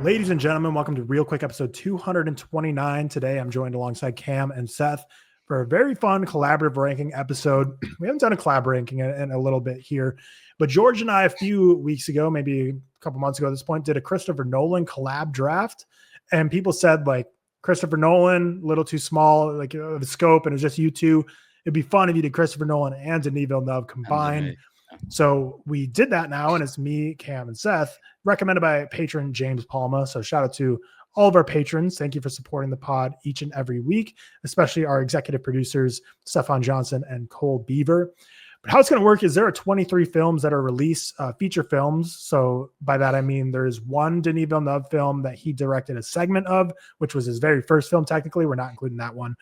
Ladies and gentlemen, welcome to ReelQuick episode 229. Today, I'm joined alongside Cam and Seth for a very fun collaborative ranking episode. We haven't done a collab ranking in a little bit here, but George and I, a few weeks ago, maybe a couple months ago at this point, did a Christopher Nolan collab draft. And people said, like, Christopher Nolan, a little too small, like the scope, and it was just you two. It'd be fun if you did Christopher Nolan and Denis Villeneuve combined. So we did that now, and it's me, Cam, and Seth, recommended by patron James Palma. So shout out to all of our patrons. Thank you for supporting the pod each and every week, especially our executive producers, Stefan Johnson and Cole Beaver. But how it's going to work is there are 23 films that are released, feature films. So by that, I mean there's one Denis Villeneuve film that he directed a segment of, which was his very first film. Technically, we're not including that one.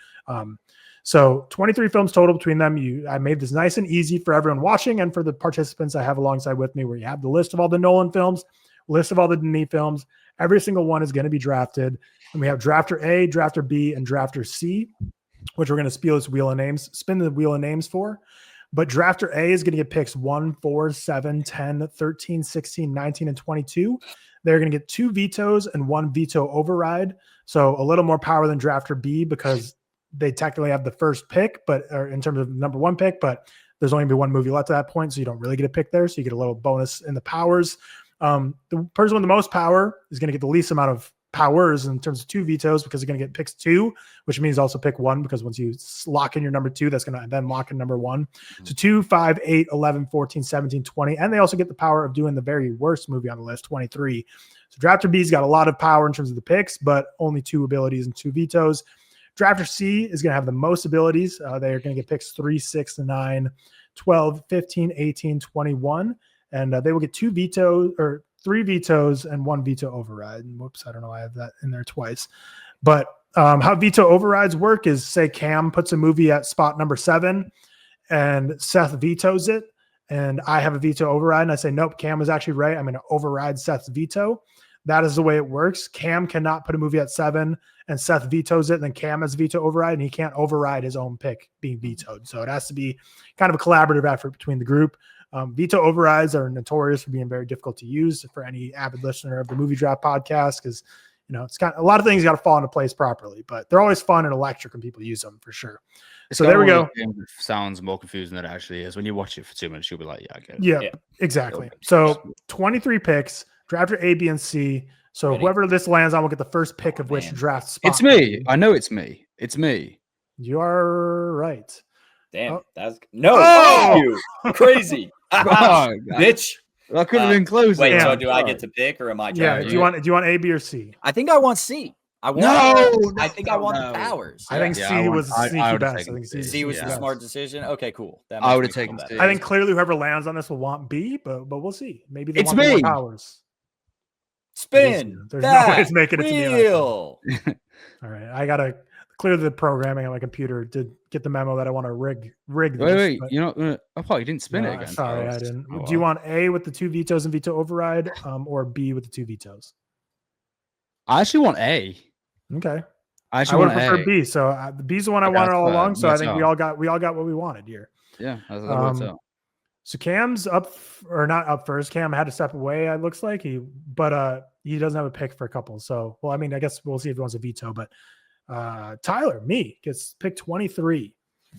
So 23 films total between them. I made this nice and easy for everyone watching and for the participants I have alongside with me, where you have the list of all the Nolan films, list of all the Denis films. Every single one is going to be drafted. And we have drafter A, drafter B, and drafter C, which we're going to spin the wheel of names for. But drafter A is going to get picks 1, 4, 7, 10, 13, 16, 19, and 22. They're going to get 2 vetoes and 1 veto override. So a little more power than drafter B because they technically have the first pick, or in terms of number 1 pick, but there's only going to be one movie left at that point. So you don't really get a pick there. So you get a little bonus in the powers. The person with the most power is going to get the least amount of powers in terms of 2 vetoes because they're going to get picks 2, which means also pick 1 because once you lock in your number 2, that's going to then lock in number 1. So 2, 5, 8, 11, 14, 17, 20. And they also get the power of doing the very worst movie on the list, 23. So drafter B's got a lot of power in terms of the picks, but only 2 abilities and 2 vetoes. Drafter C is going to have the most abilities. They are going to get picks 3, 6, 9, 12, 15, 18, 21. And they will get 2 vetoes or 3 vetoes and 1 veto override. And whoops, I don't know. I have that in there twice. But how veto overrides work is, say Cam puts a movie at spot number 7 and Seth vetoes it. And I have a veto override. And I say, nope, Cam was actually right. I'm going to override Seth's veto. That is the way it works. Cam cannot put a movie at 7 and Seth vetoes it. And then Cam has veto override and he can't override his own pick being vetoed. So it has to be kind of a collaborative effort between the group. Veto overrides are notorious for being very difficult to use for any avid listener of the Movie Draft podcast because, you know, it's got a lot of things got to fall into place properly, but they're always fun and electric when people use them for sure. So there we go. It sounds more confusing than it actually is. When you watch it for 2 minutes, you'll be like, yeah, I get it. Yeah, exactly. So 23 picks, drafter A, B, and C. So whoever this lands on will get the first pick of which draft spot. It's me. I know it's me. It's me. You are right. Damn, that's you crazy. Bitch. That could have been close. Wait, so do I get to pick or am I? Yeah. Do you want A, B, or C? I think I want C. I want the powers. I think C was the sneaky best. I think C was the smart decision. Okay, cool. I would have taken C. I think clearly whoever lands on this will want B, but we'll see. Maybe they want more powers. Spin. There's no way it's making it to me. All right, I gotta clear the programming on my computer to get the memo that I want to rig this. Wait, I thought you didn't spin it again. Sorry, I didn't. Do you want A with the 2 vetoes and veto override, or B with the 2 vetoes? I actually want A. Okay. I would prefer B. So B's the one I wanted all along. So I think we all got what we wanted here. Yeah. So Cam's up or not up first. Cam had to step away. It looks like but he doesn't have a pick for a couple. So, well, I mean, I guess we'll see if he wants a veto, but Tyler, gets pick 23.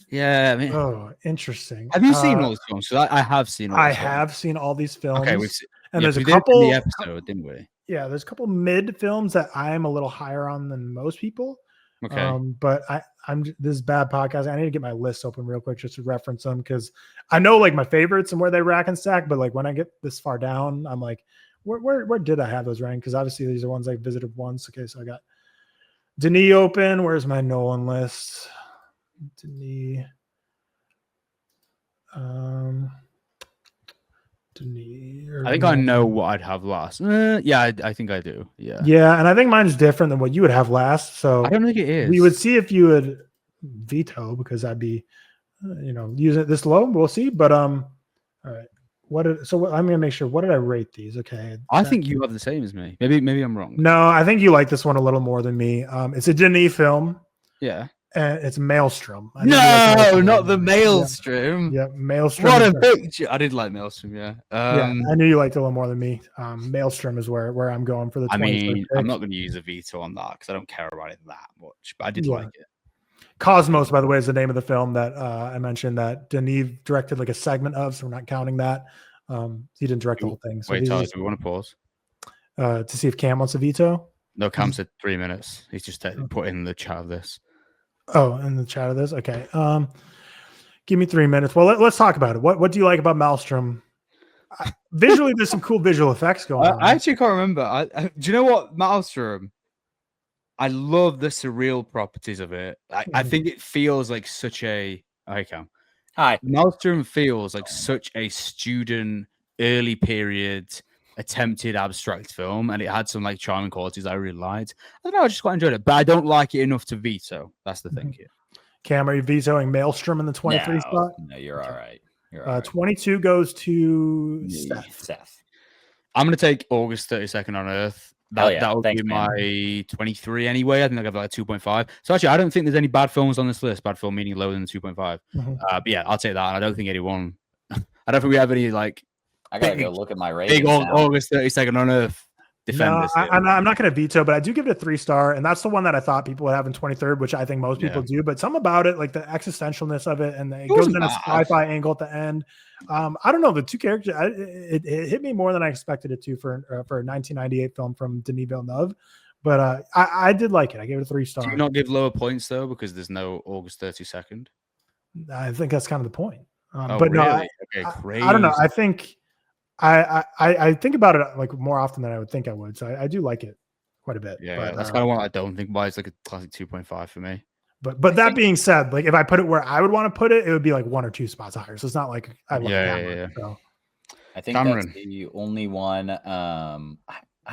Yeah. I mean, oh, interesting. Have you seen all these films? So I have seen. I have seen all these films. Okay, there's a couple. The episode, didn't we? Yeah, there's a couple mid films that I'm a little higher on than most people. Okay. But I'm this is bad podcast. I need to get my list open real quick just to reference them because I know like my favorites and where they rack and stack. But like when I get this far down, I'm like, where did I have those ranked? Because obviously these are ones I visited once. Okay, so I got Denis open. Where's my Nolan list? Denis. I think I know what I'd have last. Yeah, I think I do. Yeah. Yeah, and I think mine's different than what you would have last. So I don't think it is. We would see if you would veto because I'd be, using it this low. We'll see. But all right. I'm gonna make sure. What did I rate these? Okay. I think you have the same as me. Maybe I'm wrong. No, I think you like this one a little more than me. It's a Denis film. Yeah. It's Maelstrom. No, not the Maelstrom. Yeah, Maelstrom. What a picture! I did like Maelstrom. Yeah. Yeah, I knew you liked it a little more than me. Maelstrom is where I'm going for the. I mean, I'm not going to use a veto on that because I don't care about it that much, but I did like it. Cosmos, by the way, is the name of the film that I mentioned that Denis directed like a segment of, so we're not counting that. He didn't direct the whole thing. So wait, Tyler, do we want to pause? To see if Cam wants a veto? No, Cam said 3 minutes. He's just put in the chat of this. Oh, in the chat of this? Okay. Give me 3 minutes. Well, let's talk about it. What do you like about Maelstrom? Visually, there's some cool visual effects going on. I actually can't remember. Do you know what, Maelstrom? I love the surreal properties of it. I think it feels like such a... Hi, Cam. Hi. Maelstrom feels like such a student, early period, attempted abstract film, and it had some like charming qualities I really liked. I don't know, I just quite enjoyed it, but I don't like it enough to veto. That's the thing here. Cam, are you vetoing Maelstrom in the 23 spot? No, you're all right. You're all right. 22 goes to Seth. I'm going to take August 32nd on Earth. That would be my 23 anyway. I think I got like 2.5. So actually, I don't think there's any bad films on this list. Bad film meaning lower than 2.5. But yeah, I'll take that. And I don't think anyone. I don't think we have any like. I gotta go look at my ratings. Big August 32nd on Earth. No, I'm not going to veto, but I do give it a 3-star, and that's the one that I thought people would have in 23rd, which I think most people do. But some about it, like the existentialness of it, and it goes in a sci-fi angle at the end. I don't know, the two characters. It hit me more than I expected it to for a 1998 film from Denis Villeneuve. But I did like it. I gave it a 3-star. Do you not give lower points though because there's no August 32nd? I think that's kind of the point. But really? No, I don't know. I think. I think about it like more often than I would think I would. So I do like it quite a bit. Yeah, but, that's kind of what I don't think about. It's like a classic 2.5 for me. But that being said, like if I put it where I would want to put it, it would be like 1 or 2 spots higher. So it's not like I love Cameron. So. I think that's the only one. I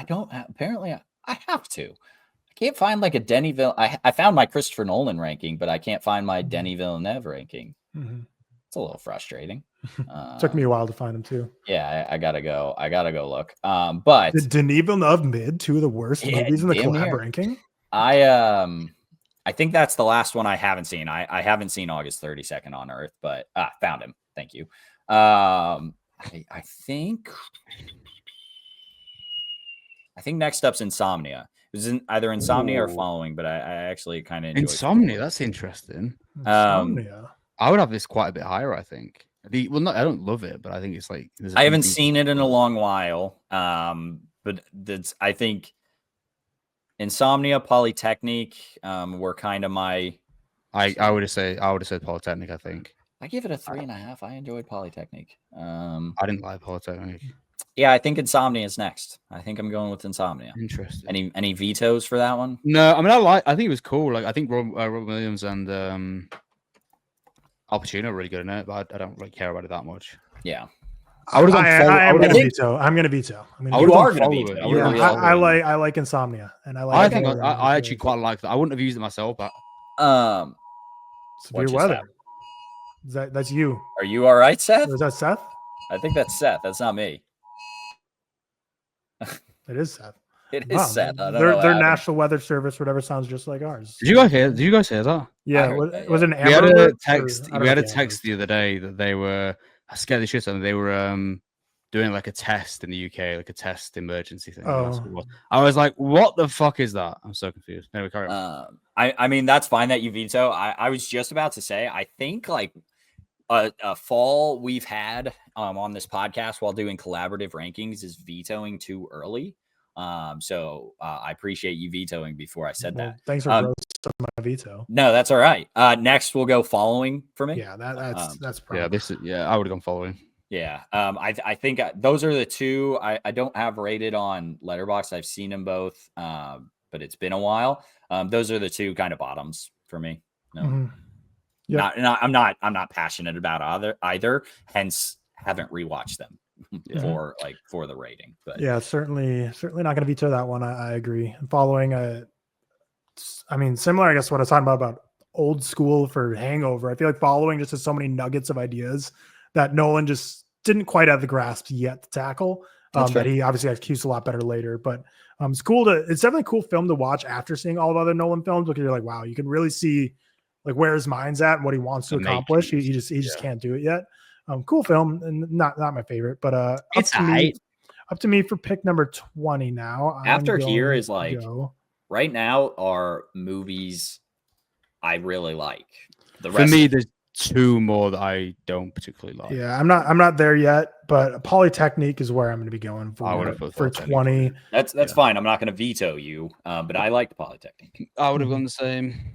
don't apparently I have to. I can't find like a Denis Villeneuve. I found my Christopher Nolan ranking, but I can't find my Denis Villeneuve ranking. It's a little frustrating. Took me a while to find them too. Yeah, I gotta go look. But did Denis Villeneuve mid 2 of the worst movies in the collab ranking? I think that's the last one I haven't seen. I haven't seen August 32nd on Earth, but found him. Thank you. I think next up's Insomnia. It was either Insomnia or Following, but I actually kind of enjoyed Insomnia. That's interesting. Insomnia. I would have this quite a bit higher, I think. I don't love it, but I think it's like I haven't seen it in a long while. But I think Insomnia, Polytechnique were kind of my. I would have said Polytechnique. I think I give it a 3.5. I enjoyed Polytechnique. I didn't like Polytechnique. Yeah, I think Insomnia is next. I think I'm going with Insomnia. Interesting. Any vetoes for that one? No, I mean I think it was cool. Like I think Rob Williams and Al Pacino are really good in it, but I don't really care about it that much. Yeah. I'm going to veto. I'm going to veto. You are going to veto. Yeah, I like Insomnia, and I think I actually quite like that. I wouldn't have used it myself, but severe weather. That's you. Are you all right, Seth? Is that Seth? I think that's Seth. That's not me. It is Seth. It is Seth. Their National Weather Service, whatever, sounds just like ours. Did you guys hear that? Yeah, was it an we had a text. We had a text the other day that they were. I scared the shit out of them. They were doing like a test in the UK, like a test emergency thing. Oh. I was like, "What the fuck is that?" I'm so confused. Anyway, carry on. I mean, that's fine that you veto. I was just about to say, I think like a fall we've had on this podcast while doing collaborative rankings is vetoing too early. So I appreciate you vetoing before I said that. Thanks for roasting my veto. No, that's all right. Next we'll go Following for me. Yeah, that's probably. I would have gone Following. Yeah. I think those are the two I don't have rated on Letterboxd. I've seen them both, but it's been a while. Those are the two kind of bottoms for me. No. Yeah. I'm not passionate about either. Hence, haven't rewatched them for the rating. But yeah, certainly not going to veto that one. I agree. Following I mean, similar, I guess, what I was talking about old school for Hangover. I feel like Following just has so many nuggets of ideas that Nolan just didn't quite have the grasp yet to tackle. That he obviously executes a lot better later. But it's definitely a cool film to watch after seeing all of other Nolan films, because you're like, wow, you can really see like where his mind's at and what he wants to accomplish. He just can't do it yet. Cool film, and not my favorite, but up to me for pick number 20 now. After here is like right now are movies I really like. The rest for me, there's 2 more that I don't particularly like. Yeah, I'm not there yet, but Polytechnique is where I'm going to be going for 20. That's fine. I'm not going to veto you, but I like Polytechnique. I would have gone the same.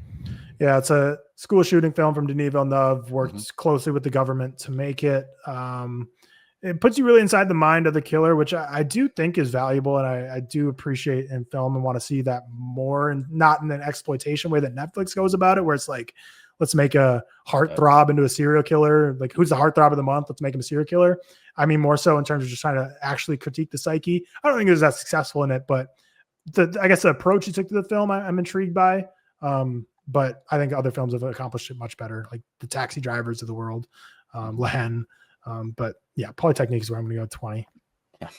Yeah, it's a school shooting film from Denis Villeneuve. Worked closely with the government to make it. It puts you really inside the mind of the killer, which I do think is valuable, and I do appreciate in film and want to see that more, and not in an exploitation way that Netflix goes about it, where it's like, let's make a heartthrob into a serial killer. Like, who's the heartthrob of the month? Let's make him a serial killer. I mean, more so in terms of just trying to actually critique the psyche. I don't think it was that successful in it, but I guess the approach he took to the film, I'm intrigued by. But I think other films have accomplished it much better, like the Taxi Drivers of the world, Lehen. But yeah, Polytechnique is where I'm going to go 20. Yeah.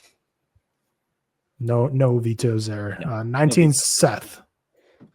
No vetoes there. 19, Seth.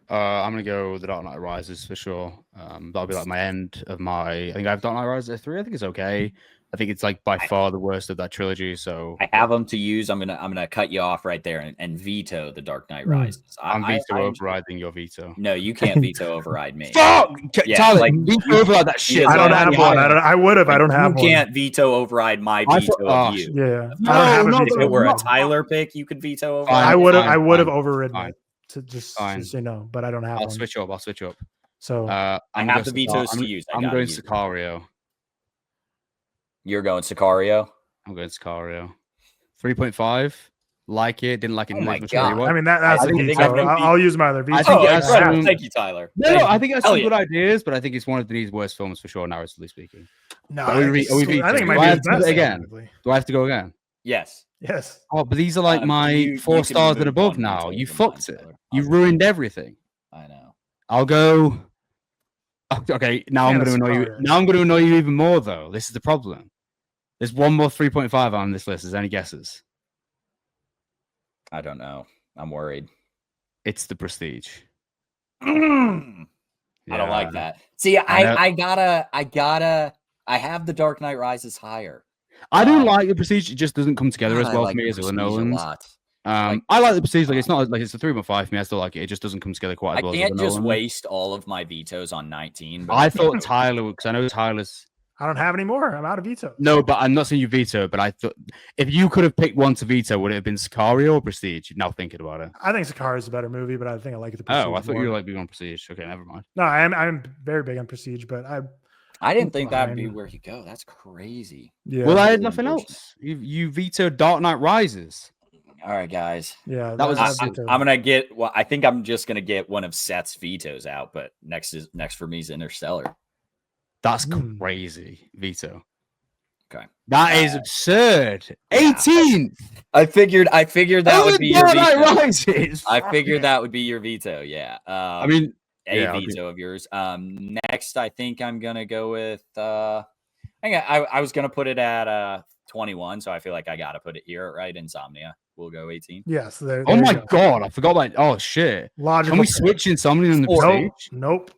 I'm going to go The Dark Knight Rises for sure. That'll be like my end of I think I have Dark Knight Rises at 3. I think it's okay. I think it's like by far the worst of that trilogy. So I have them to use. I'm gonna cut you off right there and veto The Dark Knight Rises. I'm veto overriding your veto. No, you can't veto override me. Fuck! Tyler, veto override that shit. I don't have one. I would have. I don't have one. You can't veto override my veto of you. Yeah. If it were a Tyler pick, you could veto override. I would have overridden it to just say no, but I don't have one. I'll switch up. So I have the vetoes to use. I'm going Sicario. You're going Sicario? I'm going Sicario. 3.5. Like it. Didn't like it. Oh my God. I mean, that's a veto. I'll use my other veto. Thank you, Tyler. No, I think it has some good ideas, but I think it's one of Denis' worst films for sure, narratively speaking. No, I think it might be his best again. Do I have to go again? Yes. Oh, but these are like my 4 stars and above now. You fucked it. You ruined everything. I know. I'll go. Okay, now I'm going to annoy you. Now I'm going to annoy you even more, though. This is the problem. There's one more 3.5 on this list. Is there any guesses? I don't know. I'm worried. It's The Prestige. I don't like that. See, I have The Dark Knight Rises higher. I do like The Prestige. It just doesn't come together as well for me as it Nolan's. I like The Prestige. Like, it's not like it's a 3.5 for me. I still like it. It just doesn't come together quite as well. I can't just waste all of my vetoes on 19. But I thought Tyler, because I know Tyler's. I don't have any more. I'm out of veto. No, but I'm not saying you veto. But I thought if you could have picked one to veto, would it have been Sicario or Prestige? Now thinking about it, I think Sicario is a better movie, but I think I like the Prestige. Oh, I thought more. you were like big on Prestige. Okay, never mind. No, I'm very big on Prestige, but I didn't think that would be where you go. That's crazy. Yeah. Well, I had nothing else. You vetoed Dark Knight Rises. All right, guys. Yeah, that was. I'm gonna get. Well, I think I'm just gonna get one of Seth's vetoes out. But next for me is Interstellar. That's crazy veto. Okay, that is absurd. 18. I figured that would be your veto. Rises. I figured that would be your veto. Yeah. I mean, veto of yours. Next, I think I'm gonna go with. I was gonna put it at 21, so I feel like I gotta put it here, right? Insomnia. We'll go 18. Yes. There oh my God, I forgot about. Oh shit. Logical. Can we switch Insomnia in the Prestige? Nope.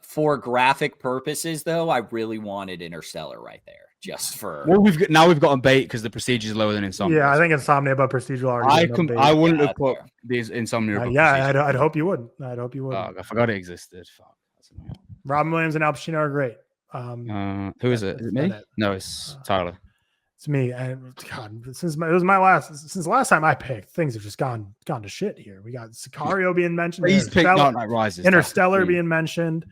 For graphic purposes, though, I really wanted Interstellar right there, just for. Well, we've got a bait because the Prestige is lower than Insomnia. Yeah, I think Insomnia, but Prestige will already. I wouldn't have put these Insomnia. I'd hope you would. I'd hope you would. I forgot it existed. Fuck. Robin Williams and Al Pacino are great. Who is it? Is it me? No, it's Tyler. It's me. And God, since the last time I picked, things have just gone to shit here. We got Sicario being mentioned. Please pick Dark Knight Rises. Interstellar being mentioned.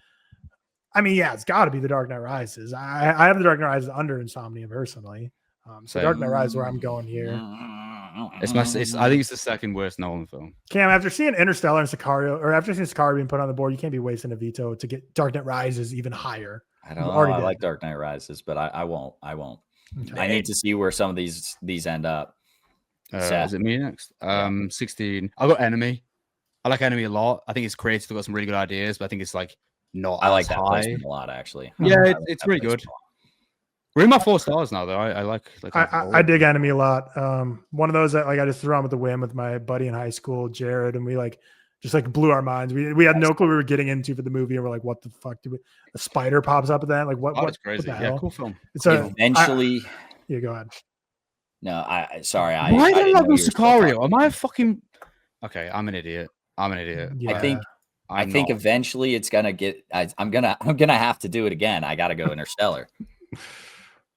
I mean, yeah, it's got to be The Dark Knight Rises. I have The Dark Knight Rises under Insomnia personally. So Dark Knight Rises where I'm going here. I think it's the second worst Nolan film. Cam, after seeing Interstellar and Sicario, or after seeing Sicario being put on the board, you can't be wasting a veto to get Dark Knight Rises even higher. I don't know. I like Dark Knight Rises, but I won't. Okay. I need to see where some of these end up. Is it me next? 16. I got Enemy. I like Enemy a lot. I think it's creative. It's got some really good ideas, but I think it's like not. I like that placement a lot, actually. Yeah, it's really good. We're in my 4 stars now, though. I dig Enemy a lot. One of those that I just threw on with the whim with my buddy in high school, Jared, and we just like blew our minds. We had no clue we were getting into for the movie, and we're like, "What the fuck? A spider pops up at that? Like what? That's crazy. What the hell? Cool film. It's eventually. Yeah, go ahead. No, sorry. Why did I love Sicario? Am I fucking? Okay, I'm an idiot. Yeah. I think eventually it's gonna get. I'm gonna have to do it again. I gotta go Interstellar.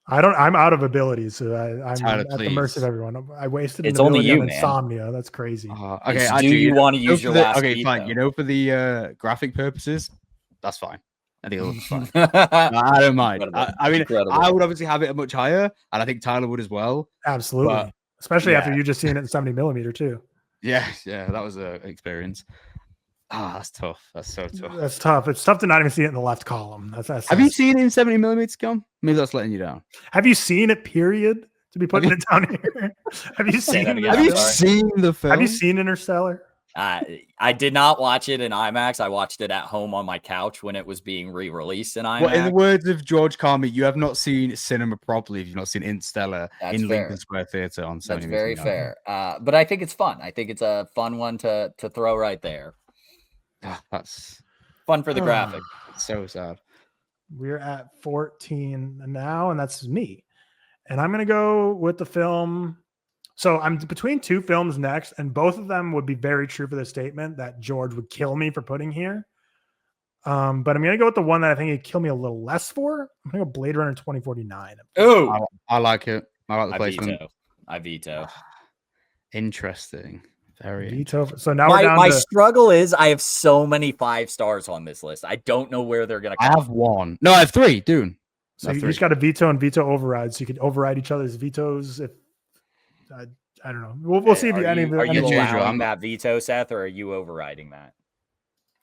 I'm out of abilities, so I'm at the mercy of everyone. I wasted. It's only you, man. Insomnia. That's crazy. Okay, do you want to use your last? Okay, fine. For the graphic purposes, that's fine. I think it looks fine. I don't mind. I mean, I would obviously have it much higher, and I think Tyler would as well. Absolutely, especially after you just seen it in 70mm too. Yeah, that was an experience. That's tough. That's so tough. That's tough. It's tough to not even see it in the left column. Have you seen it in 70mm, Scum? Maybe that's letting you down. Have you seen it, period? To be putting it down here. Have you seen the film? Have you seen Interstellar? I did not watch it in IMAX. I watched it at home on my couch when it was being re-released in IMAX. Well, in the words of George Carmi, you have not seen cinema properly if you've not seen Interstellar in Lincoln Square Theatre on 70mm. That's very fair. But I think it's fun. I think it's a fun one to throw right there. That's fun for the graphic. So sad. We're at 14 now, and that's me. And I'm going to go with the film. So I'm between two films next, and both of them would be very true for the statement that George would kill me for putting here. But I'm going to go with the one that I think he'd kill me a little less for. I'm going to go Blade Runner 2049. Oh, I like it. I like the placement. I veto. Interesting. Very veto. So now my struggle is I have so many 5 stars on this list. I don't know where they're going to come. I have 1. No, I have 3, dude. So you just got a veto and veto override. So you could override each other's vetoes. If I don't know. We'll see if any of Are you allowing that veto, Seth, or are you overriding that?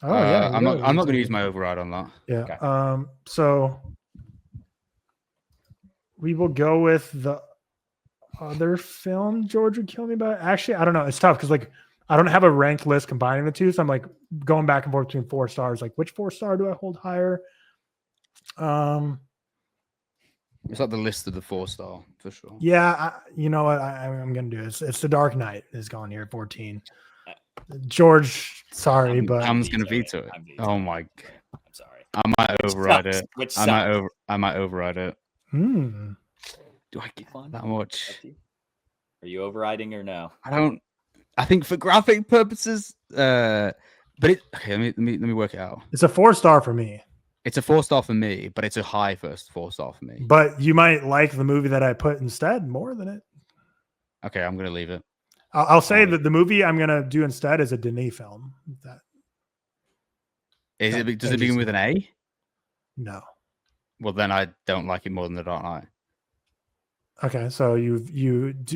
Oh yeah. I'm not going to use my override on that. Yeah. Okay. So we will go with the other film George would kill me by. Actually, I don't know. It's tough because I don't have a ranked list combining the two, so I'm like going back and forth between 4 stars. Like, which 4-star do I hold higher? It's like the list of the 4-star for sure. Yeah, you know what? I'm gonna do it. It's The Dark Knight is going here at 14. George, sorry, but I'm gonna veto it. Oh my! I'm sorry. I might override it. I might override it. Do I get that much? Are you overriding or no? I don't. I think for graphic purposes, but okay. Let me work it out. It's a 4-star for me. It's a 4-star for me, but it's a high 4-star for me. But you might like the movie that I put instead more than it. Okay, I'm gonna leave it. I'll say that the movie I'm gonna do instead is a Denis film. Does it begin with an A? No. Well, then I don't like it more than The Dark Knight. Okay, so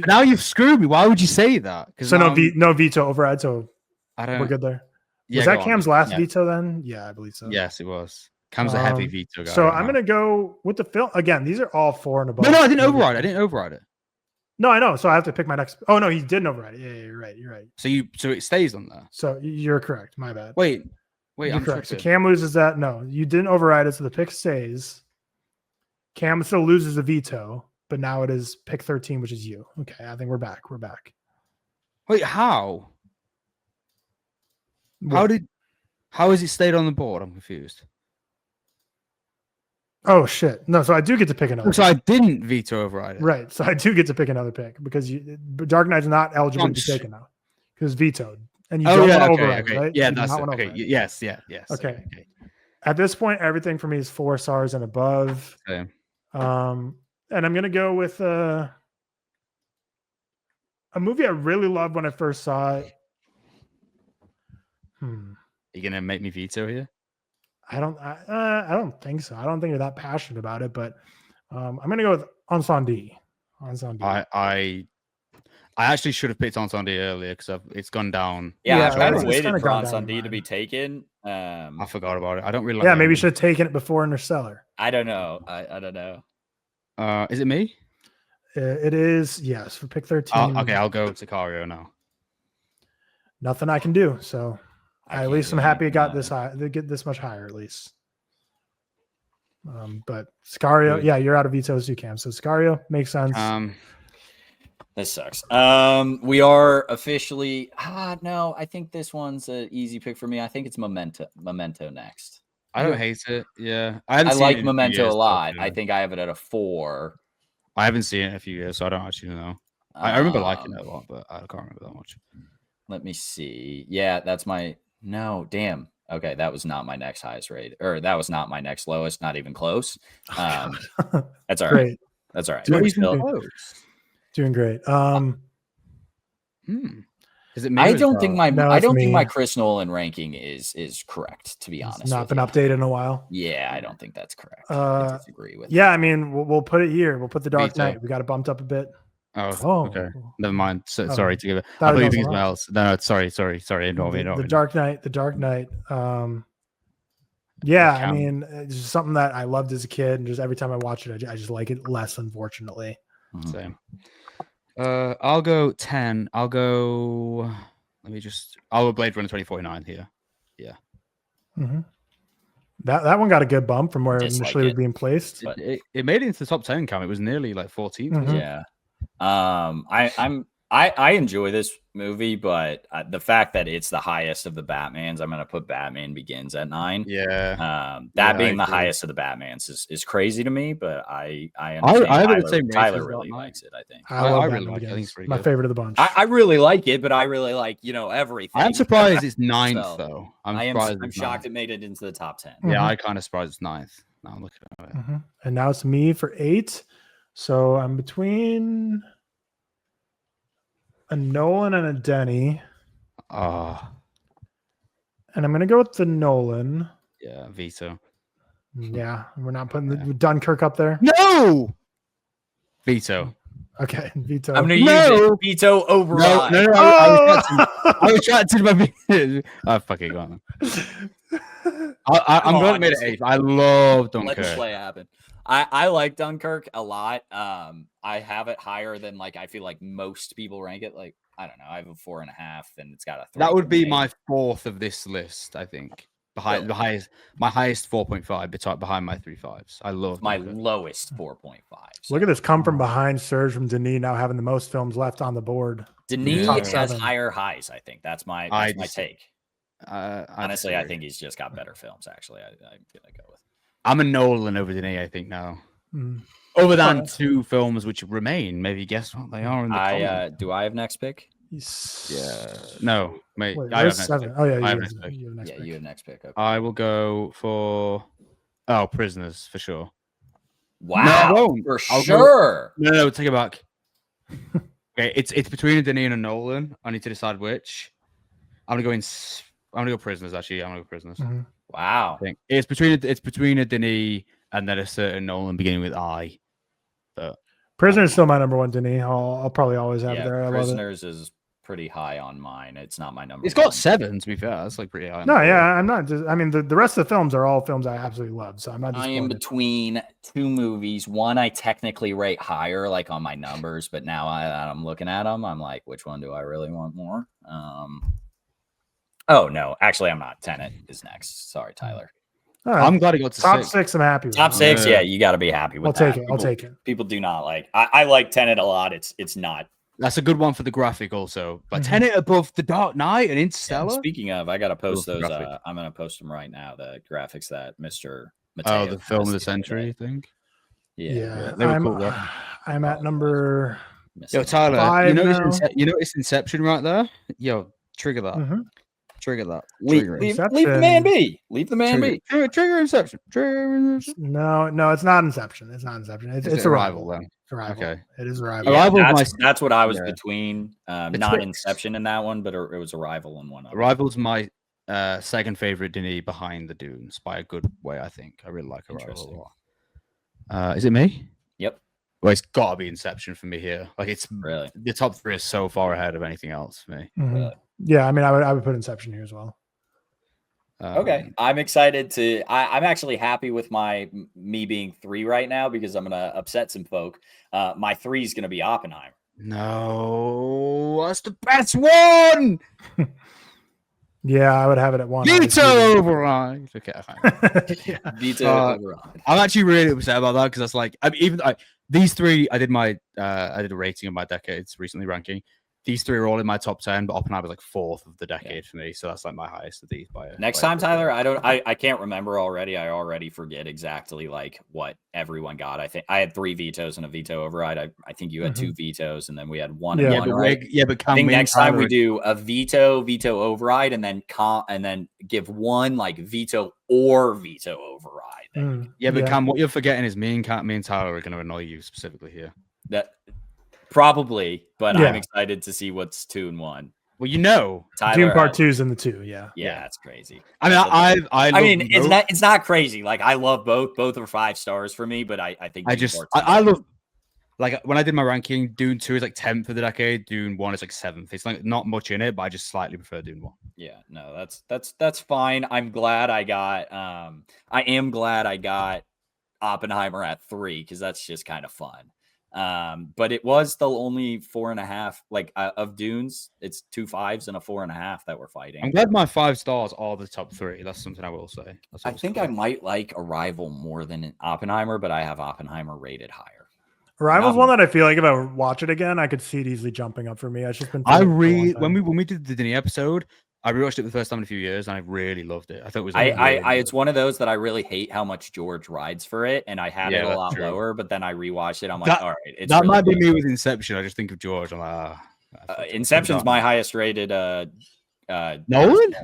now you've screwed me. Why would you say that? So no veto override. So we're good there. Yeah, was that Cam's last veto then? Yeah, I believe so. Yes, it was. Cam's a heavy veto guy. So I'm gonna go with the film again. These are all 4 and above. No, I didn't override. it. No, I know. So I have to pick my next. Oh no, he didn't override it. Yeah, you're right. So it stays on there. So you're correct. My bad. Wait. You're correct. So Cam loses that. No, you didn't override it. So the pick stays. Cam still loses the veto, but now it is pick 13, which is you. Okay, I think we're back. Wait, how? How has it stayed on the board? I'm confused. Oh shit! No, so I do get to pick another. So I didn't veto override it. Right. So I do get to pick another pick because Dark Knight's not eligible to be taken now because vetoed, and you don't want to override, right? Yeah, that's it. Okay. Yes. Okay. At this point, everything for me is 4 stars and above. Okay. And I'm gonna go with a movie I really loved when I first saw it. You gonna make me veto here? I don't think so. I don't think you're that passionate about it, but I'm gonna go with Ensandie. I actually should have picked Ensandie earlier because it's gone down. Yeah, I kind of waited for Ensandie to be taken. I forgot about it. I don't really. Yeah, maybe you should have taken it before Interstellar. I don't know. I don't know. Is it me? It is, yes, for pick 13. Okay, I'll go Sicario now. Nothing I can do. So at least I'm happy it got this high. They get this much higher at least. But Sicario, yeah, you're out of vetoes too, Cam. So Sicario makes sense. This sucks. We are officially. No, I think this one's an easy pick for me. I think it's Memento next. I don't hate it. Yeah, I like Memento a lot. I think I have it at a 4. I haven't seen it in a few years, so I don't actually know. I remember liking it a lot, but I can't remember that much. Let me see. Yeah, that's my. No, damn. Okay, that was not my next highest rate, or that was not my next lowest. Not even close. That's all right. That's all right. Doing great. Is it I don't think my Chris Nolan ranking is correct, to be honest. It's not been updated in a while. Yeah, I don't think that's correct. I disagree with I mean, we'll put it here. We'll put The Dark Knight. We got it bumped up a bit. Oh, okay. Never mind. Sorry to give it. I believe it's else. No, sorry. Ignore me. The Dark Knight. Yeah, I mean, it's just something that I loved as a kid, and just every time I watch it, I just like it less, unfortunately. Same. I'll go 10. I'll go Blade Runner 2049 here. Yeah. Mm-hmm. That one got a good bump from where it initially was being placed. It made it into the top 10, Cam. It was nearly like 14th. Mm-hmm. Yeah. I enjoy this movie, but the fact that it's the highest of the Batmans, I'm going to put Batman Begins at 9. Yeah. That being the highest of the Batmans is crazy to me, but I understand. Tyler really likes it, I think. I really like it. I think it's my favorite of the bunch. I really like it, but I really like, everything. I'm surprised it's 9th, though. I'm shocked it made it into the top 10. Yeah, I kind of surprised it's 9th. Now I'm looking at it. Mm-hmm. And now it's me for 8. So I'm between a Nolan and a Denny. And I'm going to go with the Nolan. Yeah, veto. Yeah, we're not putting the Dunkirk up there. No! Veto. Okay, veto. I'm going to use it. Veto override. No. I was trying to my veto. Oh, fucking gone. I'm going to make it 8. I love Dunkirk. Let the play happen. I like Dunkirk a lot. I have it higher than I feel like most people rank it. Like, I don't know. I have a 4.5, and it's got a 3. That would be my 4th of this list, I think. My highest 4.5 behind my 3.5s. I love my Dunkirk. Lowest 4.5. So. Look at this come from behind surge from Denis now having the most films left on the board. Denis has higher highs, I think. That's my take. Honestly, I think he's just got better films, actually. I'm going to go with. I'm a Nolan over Denis, I think, now. Other than 2 films which remain. Maybe guess what they are in the comments. Do I have next pick? Yeah. No, mate. I have next pick. Oh, yeah. You have next pick. Okay. I will go for... Prisoners, for sure. Wow. No, sure. No, take it back. Okay, it's between a Denis and a Nolan. I need to decide which. I'm going to go Prisoners, actually. I'm going to go Prisoners. Mm-hmm. Wow. I think it's between a Denis and then a certain Nolan beginning with I. But Prisoners is still my number 1, Denis. I'll probably always have it there. I Prisoners is pretty high on mine. It's not my number. It's got 7, to be fair. That's pretty high. No, yeah, I'm not just. I mean, the rest of the films are all films I absolutely love. So I'm not. I am between 2 movies. One I technically rate higher, on my numbers, but now I'm looking at them, I'm like, which one do I really want more? Oh no, actually, I'm not. Tenet is next. Sorry, Tyler. Right. I'm glad it got to top 6. I'm happy with top 6. Yeah, you got to be happy with that. I'll take it. People do not like. I like Tenet a lot. It's not. That's a good one for the graphic, also. But Tenet above The Dark Knight and Interstellar. Yeah, speaking of, I got to post those. I'm going to post them right now. The graphics that Mr. Mateo the film of the century, I think. Yeah. They were cool. I'm at number. Yo, Tyler, you notice Inception right there? Yo, trigger that. Mm-hmm. Trigger that. Leave the man be. Leave the man be. Trigger Inception. No, it's not Inception. It's not Inception. It's Arrival. Then. Arrival. Okay. It is Arrival. Yeah, that's what I was between. Not Inception in that one, but it was Arrival in one. Arrival's my second favorite Denis behind the Dunes by a good way, I think. I really like Arrival a lot. Is it me? Yep. Well, it's got to be Inception for me here. It's really the top 3 is so far ahead of anything else for me. Mm-hmm. Really? Yeah, I mean, I would put Inception here as well. Okay, I'm excited to. I'm actually happy with me being 3 right now because I'm gonna upset some folk. My 3 is gonna be Oppenheimer. No, that's the best one. Yeah, I would have it at 1. Veto override. Okay, fine. Veto override. I'm actually really upset about that because that's these three, I did a rating of my decades recently ranking. These three are all in my top 10, but Oppenheimer's like 4th of the decade for me. So that's like my highest of these. Next time, Tyler, I can't remember already. I already forget exactly like what everyone got. I think I had 3 vetoes and a veto override. I think you had 2 vetoes, and then we had 1 and 1, right? But I think next time we do a veto override, and then give 1 like veto or veto override. Cam, what you're forgetting is me and Tyler are going to annoy you specifically here. That probably, but I'm excited to see what's 2 and 1. Well, Tyler, Dune Part 2 is in the 2. Yeah, that's crazy. I mean, it's not crazy. Like I love both. Both are 5 stars for me, but I think I love. Like when I did my ranking, Dune 2 is like 10th of the decade. Dune 1 is like 7th. It's like not much in it, but I just slightly prefer Dune 1. Yeah, no, that's fine. I'm glad I got. I am glad I got Oppenheimer at 3 because that's just kind of fun. But it was still only 4.5 like of Dunes. It's 2 5s and a 4.5 that we're fighting. I'm glad my 5 stars are the top 3. That's something I will say. I think I might like Arrival more than Oppenheimer, but I have Oppenheimer rated higher. Arrival's one that I feel like if I watch it again, I could see it easily jumping up for me. It's just been when we did the Denis episode, I rewatched it the first time in a few years, and I really loved it. I thought it was. It's one of those that I really hate how much George rides for it, and I had it a lot lower. But then I rewatched it. I'm like, all right, that really might be me with Inception. I just think of George. I'm like, Inception's my highest rated. Nolan. Yeah.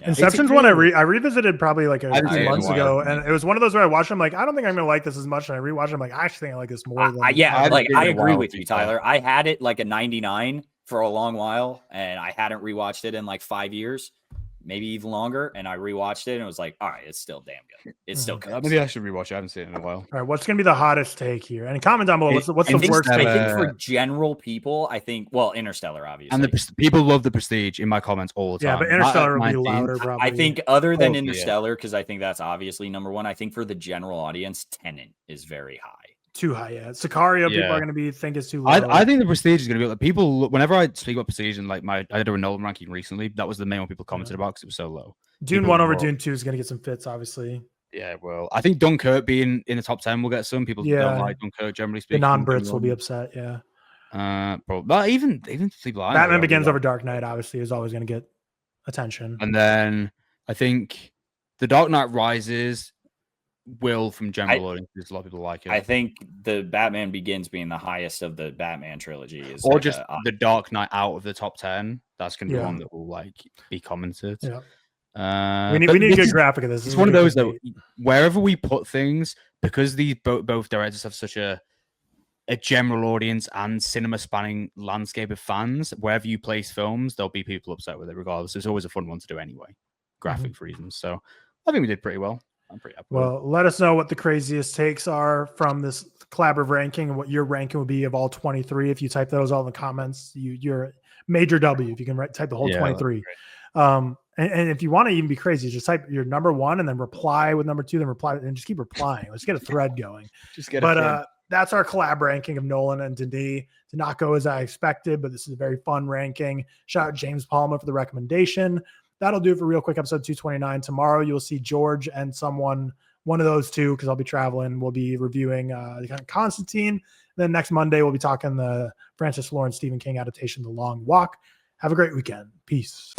Inception's one I revisited probably like a few months ago, and it was one of those where I watched. I'm like, I don't think I'm gonna like this as much, and I rewatched. I'm like, I actually think I like this more. I agree with you, Tyler. I had it like a 99 for a long while, and I hadn't rewatched it in like 5 years, maybe even longer. And I rewatched it, and it was like, all right, it's still damn good. It's still good. Maybe I should rewatch it. I haven't seen it in a while. All right, what's gonna be the hottest take here? And comment down below. What's the worst? I think for general people, I think Interstellar, obviously, and people love the Prestige in my comments all the time. Yeah, but Interstellar will be louder. Probably. I think other than Interstellar, because I think that's obviously number 1. I think for the general audience, Tenet is very high. Too high, yeah. Sicario, people are going to think it's too low. I think the Prestige is going to be like people. Whenever I speak about Prestige and like I did a Nolan ranking recently, that was the main one people commented about because it was so low. Dune 1 over Dune 2 is going to get some fits, obviously. Yeah, well, I think Dunkirk being in the top 10 will get some people. Don't like Dunkirk, generally speaking. The non-Brits will be upset. Yeah. But even people. Batman Begins over Dark Knight obviously is always going to get attention. And then I think The Dark Knight Rises will from general audiences. A lot of people like it. I think the Batman Begins being the highest of the Batman trilogy is, or like just the Dark Knight out of the top 10. That's going to be one that will like be commented. Yeah. We need a good graphic of this. It's one of those that wherever we put things, because these both directors have such a general audience and cinema spanning landscape of fans, wherever you place films, there'll be people upset with it regardless. It's always a fun one to do anyway, graphic reasons. So I think we did pretty well. I'm pretty happy. Well, let us know what the craziest takes are from this collaborative ranking and what your ranking would be of all 23. If you type those all in the comments, you're major W. If you can type the whole 23. And if you want to even be crazy, just type your number 1 and then reply with number 2, then reply and just keep replying. Let's get a thread going. That's our collab ranking of Nolan and Denis. Did not go as I expected, but this is a very fun ranking. Shout out James Palmer for the recommendation. That'll do it for ReelQuick episode 229. Tomorrow you'll see George and one of those two, because I'll be traveling. We'll be reviewing Constantine. Then next Monday we'll be talking the Francis Lawrence Stephen King adaptation, The Long Walk. Have a great weekend. Peace.